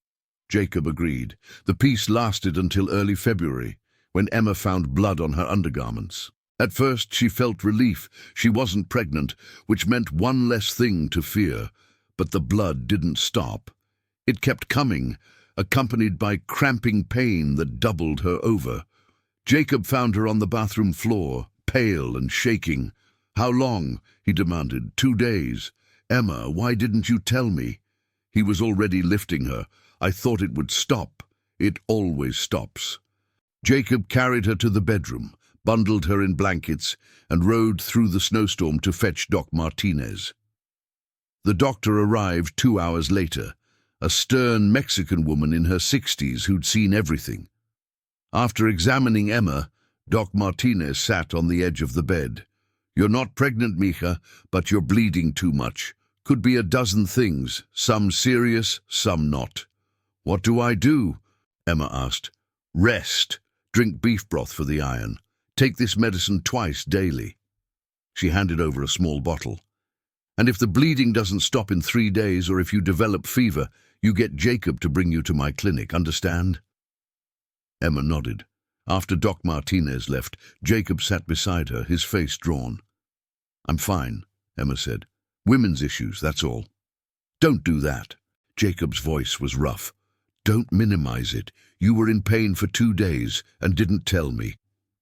Jacob agreed. The peace lasted until early February, when Emma found blood on her undergarments. At first she felt relief. She wasn't pregnant, which meant one less thing to fear. But the blood didn't stop. It kept coming, accompanied by cramping pain that doubled her over. Jacob found her on the bathroom floor, pale and shaking. How long? He demanded. 2 days. Emma, why didn't you tell me? He was already lifting her. I thought it would stop. It always stops. Jacob carried her to the bedroom, bundled her in blankets, and rode through the snowstorm to fetch Doc Martinez. The doctor arrived 2 hours later, a stern Mexican woman in her 60s who'd seen everything. After examining Emma, Doc Martinez sat on the edge of the bed. You're not pregnant, mija, but you're bleeding too much. Could be a dozen things, some serious, some not. What do I do? Emma asked. Rest. Drink beef broth for the iron. Take this medicine twice daily. She handed over a small bottle. And if the bleeding doesn't stop in 3 days, or if you develop fever, you get Jacob to bring you to my clinic, understand? Emma nodded. After Doc Martinez left, Jacob sat beside her, his face drawn. I'm fine, Emma said. Women's issues, that's all. Don't do that. Jacob's voice was rough. Don't minimize it. You were in pain for 2 days and didn't tell me.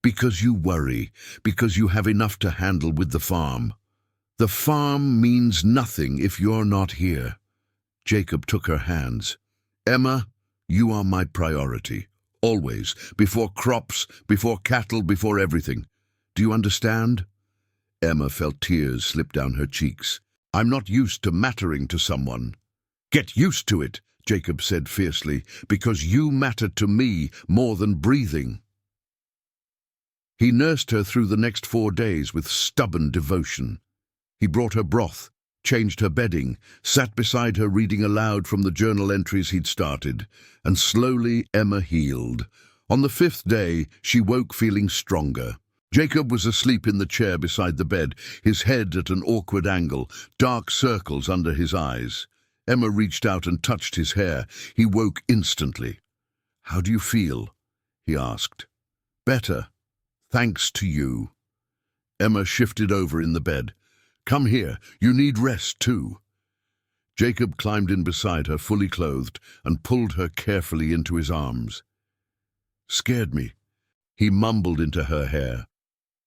Because you worry, because you have enough to handle with the farm. The farm means nothing if you're not here. Jacob took her hands. Emma, you are my priority. Always. Before crops, before cattle, before everything. Do you understand? Emma felt tears slip down her cheeks. I'm not used to mattering to someone. Get used to it, Jacob said fiercely, because you matter to me more than breathing. He nursed her through the next 4 days with stubborn devotion. He brought her broth, changed her bedding, sat beside her reading aloud from the journal entries he'd started, and slowly Emma healed. On the 5th day, she woke feeling stronger. Jacob was asleep in the chair beside the bed, his head at an awkward angle, dark circles under his eyes. Emma reached out and touched his hair. He woke instantly. How do you feel? He asked. Better. Thanks to you. Emma shifted over in the bed. Come here, you need rest too. Jacob climbed in beside her, fully clothed, and pulled her carefully into his arms. Scared me, he mumbled into her hair.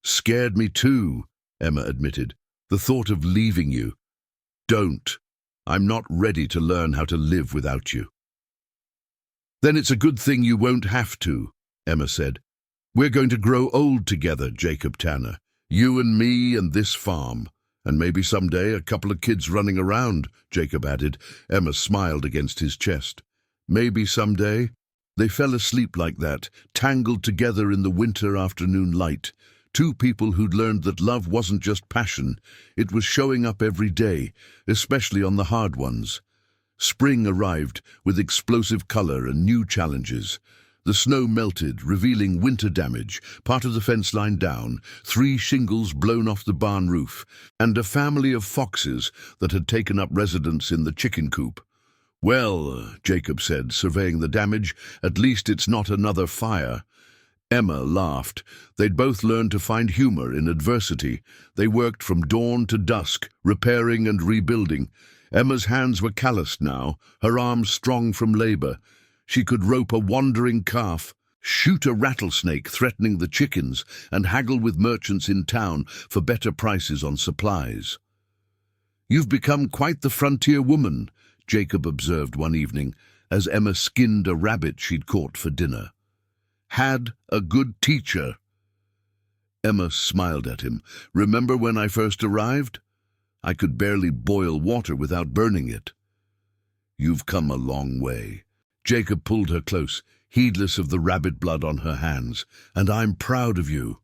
Scared me too, Emma admitted. The thought of leaving you. Don't. I'm not ready to learn how to live without you. Then it's a good thing you won't have to, Emma said. We're going to grow old together, Jacob Tanner. You and me and this farm. And maybe someday a couple of kids running around, Jacob added. Emma smiled against his chest. Maybe someday. They fell asleep like that, tangled together in the winter afternoon light. 2 people who'd learned that love wasn't just passion, it was showing up every day, especially on the hard ones. Spring arrived with explosive color and new challenges. The snow melted, revealing winter damage, part of the fence line down, 3 shingles blown off the barn roof, and a family of foxes that had taken up residence in the chicken coop. Well, Jacob said, surveying the damage, at least it's not another fire. Emma laughed. They'd both learned to find humor in adversity. They worked from dawn to dusk, repairing and rebuilding. Emma's hands were calloused now, her arms strong from labor. She could rope a wandering calf, shoot a rattlesnake threatening the chickens, and haggle with merchants in town for better prices on supplies. You've become quite the frontier woman, Jacob observed one evening, as Emma skinned a rabbit she'd caught for dinner. Had a good teacher. Emma smiled at him. Remember when I first arrived? I could barely boil water without burning it. You've come a long way. Jacob pulled her close, heedless of the rabbit blood on her hands. And I'm proud of you.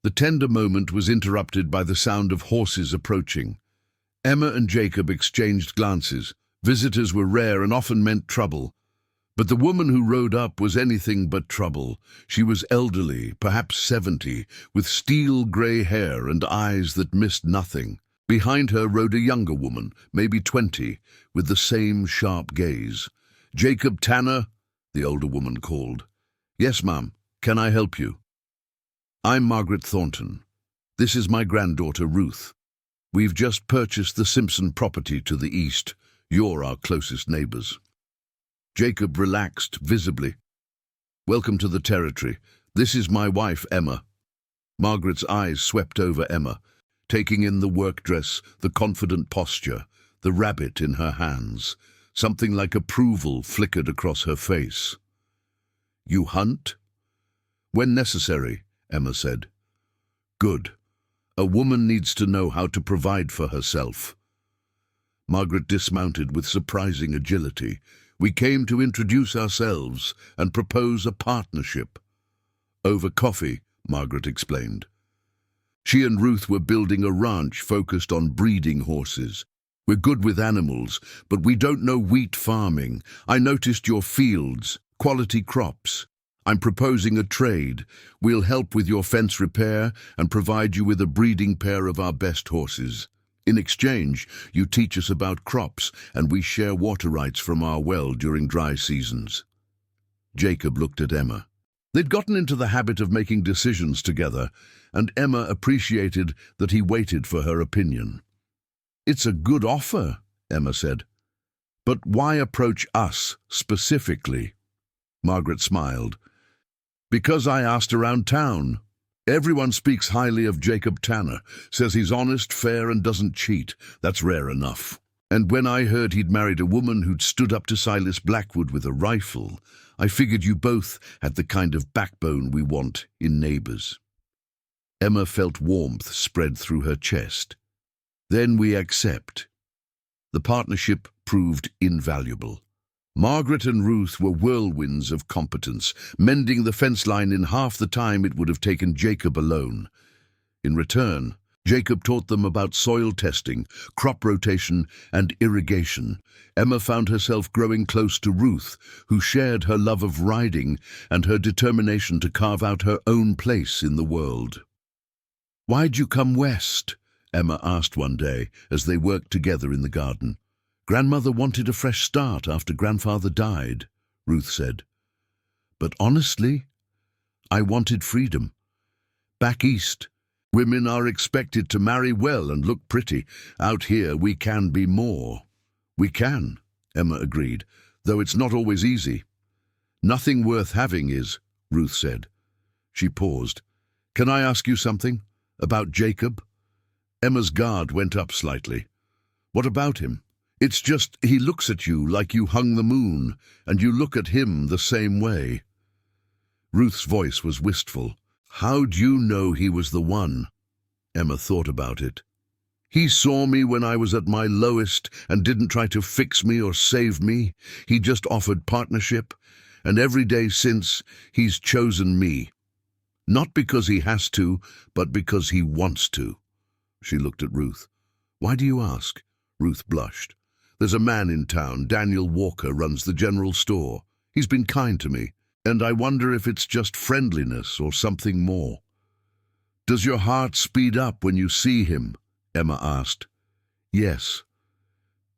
The tender moment was interrupted by the sound of horses approaching. Emma and Jacob exchanged glances. Visitors were rare and often meant trouble. But the woman who rode up was anything but trouble. She was elderly, perhaps 70, with steel-grey hair and eyes that missed nothing. Behind her rode a younger woman, maybe 20, with the same sharp gaze. Jacob Tanner, the older woman called. Yes, ma'am. Can I help you? I'm Margaret Thornton. This is my granddaughter, Ruth. We've just purchased the Simpson property to the east. You're our closest neighbors. Jacob relaxed visibly. Welcome to the territory. This is my wife, Emma. Margaret's eyes swept over Emma, taking in the work dress, the confident posture, the rabbit in her hands. Something like approval flickered across her face. You hunt? When necessary, Emma said. Good. A woman needs to know how to provide for herself. Margaret dismounted with surprising agility. We came to introduce ourselves and propose a partnership. Over coffee, Margaret explained. She and Ruth were building a ranch focused on breeding horses. We're good with animals, but we don't know wheat farming. I noticed your fields, quality crops. I'm proposing a trade. We'll help with your fence repair and provide you with a breeding pair of our best horses. In exchange, you teach us about crops, and we share water rights from our well during dry seasons. Jacob looked at Emma. They'd gotten into the habit of making decisions together, and Emma appreciated that he waited for her opinion. It's a good offer, Emma said. But why approach us specifically? Margaret smiled. Because I asked around town. Everyone speaks highly of Jacob Tanner, says he's honest, fair, and doesn't cheat. That's rare enough. And when I heard he'd married a woman who'd stood up to Silas Blackwood with a rifle, I figured you both had the kind of backbone we want in neighbors. Emma felt warmth spread through her chest. Then we accept. The partnership proved invaluable. Margaret and Ruth were whirlwinds of competence, mending the fence line in half the time it would have taken Jacob alone. In return, Jacob taught them about soil testing, crop rotation, and irrigation. Emma found herself growing close to Ruth, who shared her love of riding and her determination to carve out her own place in the world. "Why'd you come west?" Emma asked one day as they worked together in the garden. "Grandmother wanted a fresh start after grandfather died," Ruth said. "But honestly, I wanted freedom. Back east, women are expected to marry well and look pretty. Out here, we can be more." "We can," Emma agreed, "though it's not always easy." "Nothing worth having is," Ruth said. She paused. "Can I ask you something? About Jacob?" Emma's guard went up slightly. "What about him?" "It's just he looks at you like you hung the moon, and you look at him the same way." Ruth's voice was wistful. "How'd you know he was the one?" Emma thought about it. "He saw me when I was at my lowest and didn't try to fix me or save me. He just offered partnership, and every day since, he's chosen me. Not because he has to, but because he wants to." She looked at Ruth. "Why do you ask?" Ruth blushed. "There's a man in town, Daniel Walker, runs the general store. He's been kind to me, and I wonder if it's just friendliness or something more." "Does your heart speed up when you see him?" Emma asked. "Yes."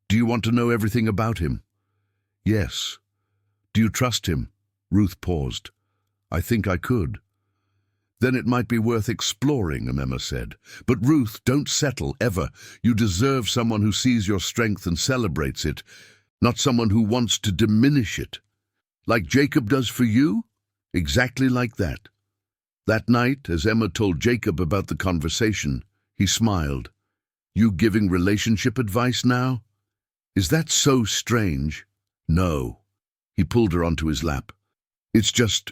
"Do you want to know everything about him?" "Yes." "Do you trust him?" Ruth paused. "I think I could." "Then it might be worth exploring," Emma said. "But Ruth, don't settle, ever. You deserve someone who sees your strength and celebrates it, not someone who wants to diminish it. Like Jacob does for you? Exactly like that." That night, as Emma told Jacob about the conversation, he smiled. "You giving relationship advice now? Is that so strange?" "No." He pulled her onto his lap. "It's just,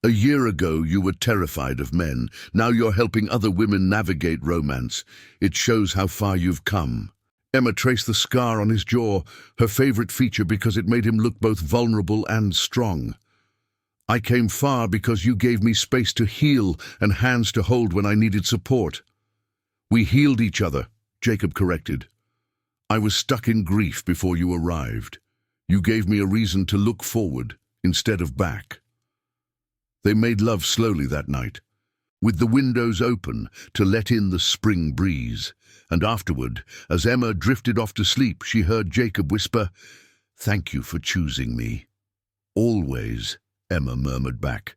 a year ago you were terrified of men. Now you're helping other women navigate romance. It shows how far you've come." Emma traced the scar on his jaw, her favorite feature because it made him look both vulnerable and strong. "I came far because you gave me space to heal and hands to hold when I needed support." "We healed each other," Jacob corrected. "I was stuck in grief before you arrived. You gave me a reason to look forward instead of back." They made love slowly that night, with the windows open to let in the spring breeze, and afterward, as Emma drifted off to sleep, she heard Jacob whisper, "Thank you for choosing me." "Always," Emma murmured back.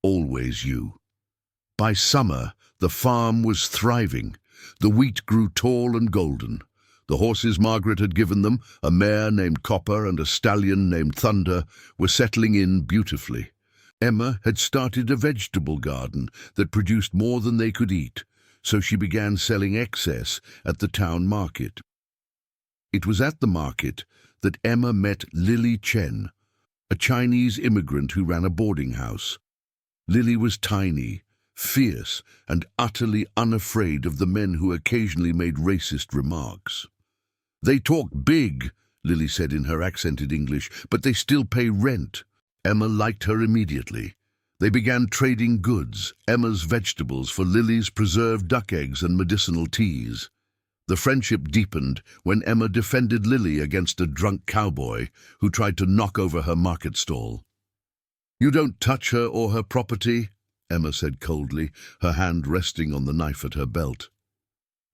"Always you." By summer, the farm was thriving. The wheat grew tall and golden. The horses Margaret had given them, a mare named Copper and a stallion named Thunder, were settling in beautifully. Emma had started a vegetable garden that produced more than they could eat, so she began selling excess at the town market. It was at the market that Emma met Lily Chen, a Chinese immigrant who ran a boarding house. Lily was tiny, fierce, and utterly unafraid of the men who occasionally made racist remarks. "They talk big," Lily said in her accented English, "but they still pay rent." Emma liked her immediately. They began trading goods, Emma's vegetables for Lily's preserved duck eggs and medicinal teas. The friendship deepened when Emma defended Lily against a drunk cowboy who tried to knock over her market stall. "You don't touch her or her property," Emma said coldly, her hand resting on the knife at her belt.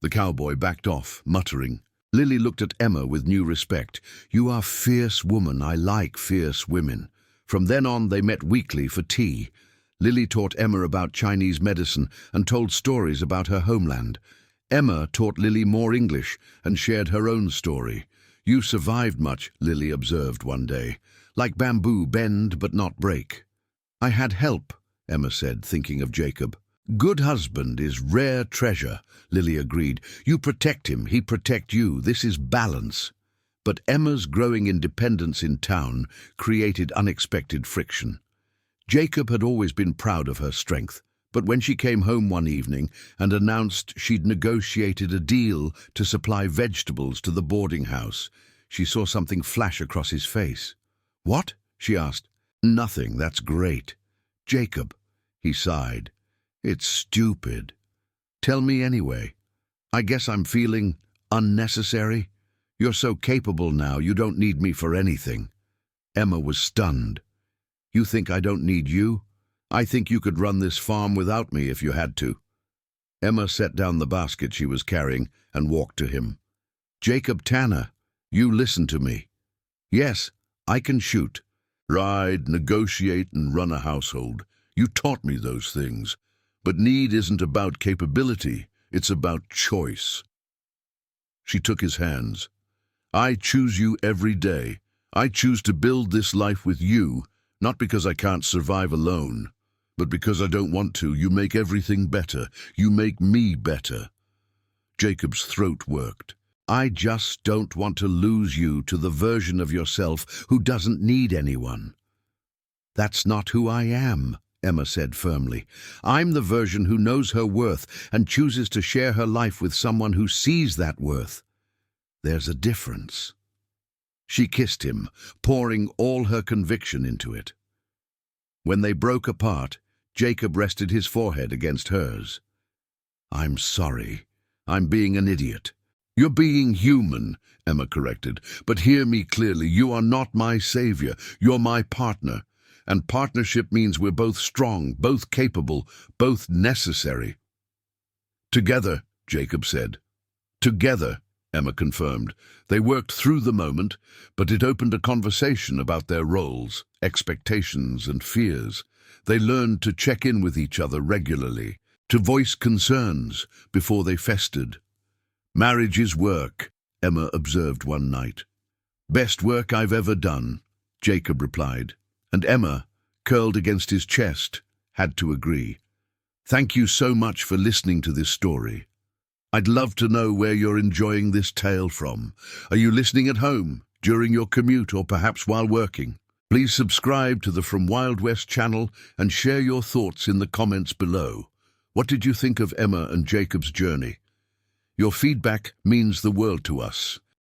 The cowboy backed off, muttering. Lily looked at Emma with new respect. "You are a fierce woman. I like fierce women." From then on, they met weekly for tea. Lily taught Emma about Chinese medicine and told stories about her homeland. Emma taught Lily more English and shared her own story. "You survived much," Lily observed one day. "Like bamboo, bend but not break." "I had help," Emma said, thinking of Jacob. Good husband is rare treasure, Lily agreed. You protect him, he protect you. This is balance. But Emma's growing independence in town created unexpected friction. Jacob had always been proud of her strength, but when she came home one evening and announced she'd negotiated a deal to supply vegetables to the boarding house, she saw something flash across his face. "What?" she asked. "Nothing, that's great." "Jacob," he sighed. "It's stupid. Tell me anyway. I guess I'm feeling unnecessary. You're so capable now, you don't need me for anything." Emma was stunned. "You think I don't need you? I think you could run this farm without me if you had to." Emma set down the basket she was carrying and walked to him. "Jacob Tanner, you listen to me. Yes, I can shoot, ride, negotiate, and run a household. You taught me those things. But need isn't about capability, it's about choice." She took his hands. "I choose you every day. I choose to build this life with you, not because I can't survive alone, but because I don't want to. You make everything better. You make me better." Jacob's throat worked. "I just don't want to lose you to the version of yourself who doesn't need anyone." "That's not who I am," Emma said firmly. "I'm the version who knows her worth and chooses to share her life with someone who sees that worth. There's a difference." She kissed him, pouring all her conviction into it. When they broke apart, Jacob rested his forehead against hers. "I'm sorry. I'm being an idiot." "You're being human," Emma corrected. "But hear me clearly. You are not my savior. You're my partner. And partnership means we're both strong, both capable, both necessary." "Together," Jacob said. "Together," Emma confirmed. They worked through the moment, but it opened a conversation about their roles, expectations, and fears. They learned to check in with each other regularly, to voice concerns before they festered. "Marriage is work," Emma observed one night. "Best work I've ever done," Jacob replied. And Emma, curled against his chest, had to agree. "Thank you so much for listening to this story. I'd love to know where you're enjoying this tale from. Are you listening at home, during your commute, or perhaps while working? Please subscribe to the From Wild West channel and share your thoughts in the comments below. What did you think of Emma and Jacob's journey? Your feedback means the world to us.